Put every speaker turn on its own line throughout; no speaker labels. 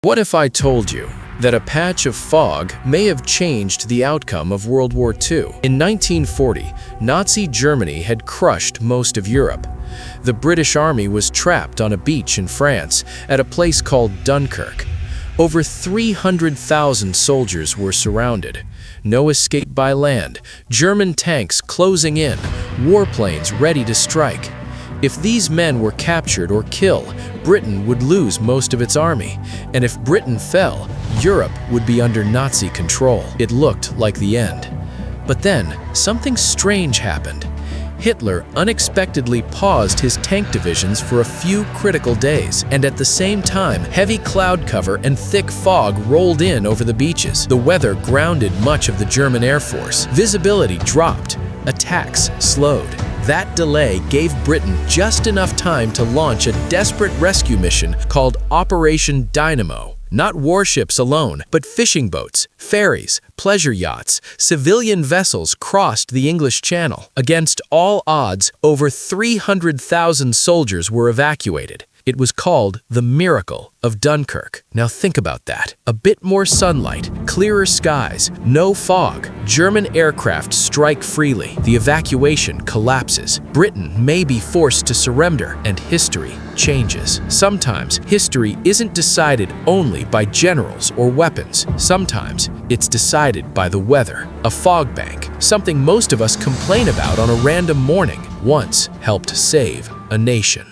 What if I told you that a patch of fog may have changed the outcome of World War II? In 1940, Nazi Germany had crushed most of Europe. The British Army was trapped on a beach in France at a place called Dunkirk. Over 300,000 soldiers were surrounded. No escape by land, German tanks closing in, warplanes ready to strike. If these men were captured or killed, Britain would lose most of its army, and if Britain fell, Europe would be under Nazi control. It looked like the end. But then, something strange happened. Hitler unexpectedly paused his tank divisions for a few critical days, and at the same time, heavy cloud cover and thick fog rolled in over the beaches. The weather grounded much of the German Air Force. Visibility dropped. Attacks slowed. That delay gave Britain just enough time to launch a desperate rescue mission called Operation Dynamo. Not warships alone, but fishing boats, ferries, pleasure yachts, civilian vessels crossed the English Channel. Against all odds, over 300,000 soldiers were evacuated. It was called the Miracle of Dunkirk. Now think about that. A bit more sunlight, clearer skies, no fog. German aircraft strike freely. The evacuation collapses. Britain may be forced to surrender, and history changes. Sometimes history isn't decided only by generals or weapons. Sometimes it's decided by the weather. A fog bank, something most of us complain about on a random morning, once helped save a nation.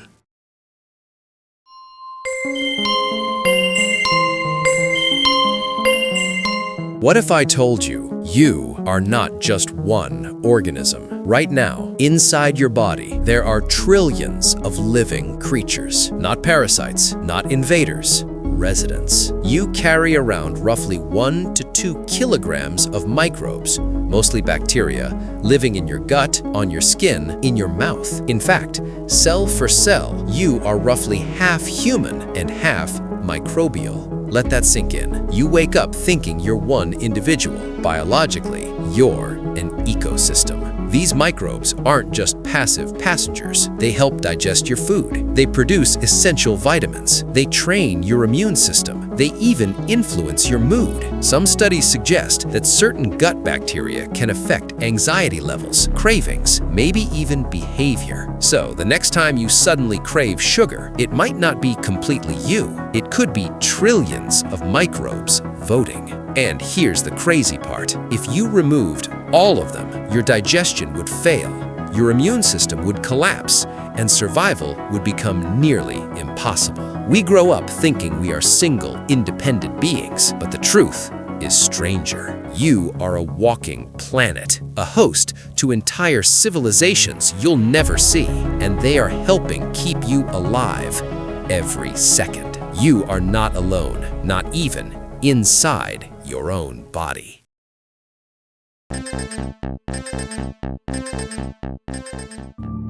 What if I told you, you are not just one organism? Right now, inside your body, there are trillions of living creatures. Not parasites, not invaders, residents. You carry around roughly 1 to 2 kilograms of microbes, mostly bacteria, living in your gut, on your skin, in your mouth. In fact, cell for cell, you are roughly half human and half microbial. Let that sink in. You wake up thinking you're one individual. Biologically, you're an ecosystem. These microbes aren't just passive passengers. They help digest your food. They produce essential vitamins. They train your immune system. They even influence your mood. Some studies suggest that certain gut bacteria can affect anxiety levels, cravings, maybe even behavior. So the next time you suddenly crave sugar, it might not be completely you. It could be trillions of microbes voting. And here's the crazy part. If you removed all of them, your digestion would fail, your immune system would collapse, and survival would become nearly impossible. We grow up thinking we are single, independent beings, but the truth is stranger. You are a walking planet, a host to entire civilizations you'll never see, and they are helping keep you alive every second. You are not alone, not even inside your own body.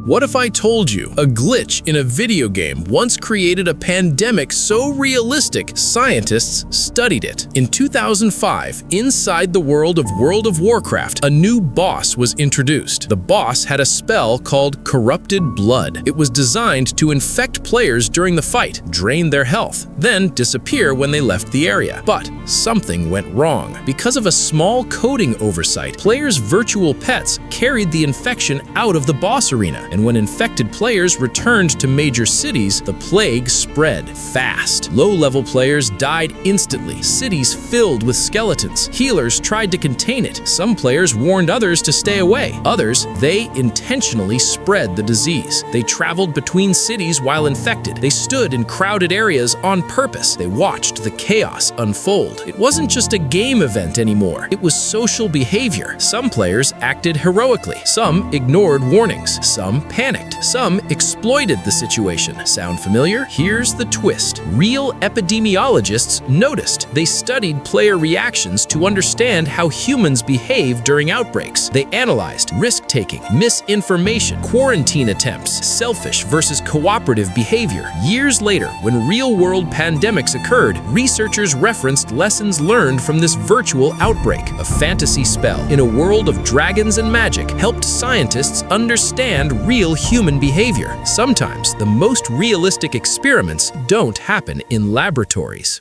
What if I told you a glitch in a video game once created a pandemic so realistic scientists studied it? In 2005, inside the world of Warcraft, a new boss was introduced. The boss had a spell called Corrupted Blood. It was designed to infect players during the fight, drain their health, then disappear when they left the area. But something went wrong. Because of a small coding oversight, players' virtual pets carried the infection out of the boss arena, and when infected players returned to major cities, the plague spread fast. Low-level players died instantly, cities filled with skeletons. Healers tried to contain it. Some players warned others to stay away. Others, they intentionally spread the disease. They traveled between cities while infected. They stood in crowded areas on purpose. They watched the chaos unfold. It wasn't just a game event anymore. It was social behavior. Some players acted heroically. Some ignored warnings. Some panicked. Some exploited the situation. Sound familiar? Here's the twist. Real epidemiologists noticed. They studied player reactions to understand how humans behave during outbreaks. They analyzed risk-taking, misinformation, quarantine attempts, selfish versus cooperative behavior. Years later, when real-world pandemics occurred, researchers referenced lessons learned from this virtual outbreak. A fantasy spell in a world of dragons and magic helped scientists understand real human behavior. Sometimes the most realistic experiments don't happen in laboratories.